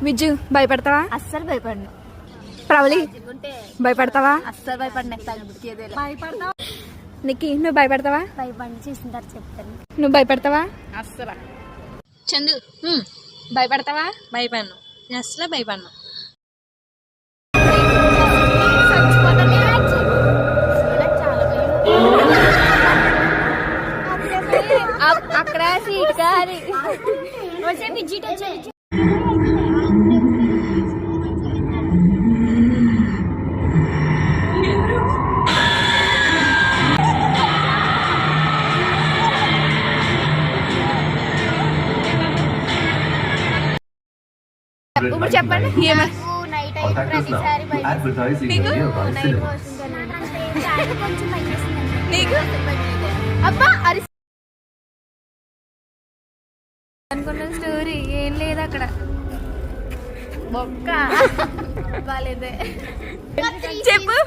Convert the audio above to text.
విజ్జు భయపడతావా? అస్సలు భయపడను. ప్రవళి భయపడతావా? అస్సలు భయపడిన భయపడతావా? నిక్కి నువ్వు భయపడతావా? భయపడి చేసిన చెప్తాను. నువ్వు భయపడతావా? అస్సలు. చందు భయపడతావా? భయపడను. అస్సలు భయపడను. అక్కడ సీట్ కాదు. ఇప్పుడు చెప్పండి. అనుకున్న స్టోరీ ఏం లేదు అక్కడ. బొక్క బాలేదే చెప్పు.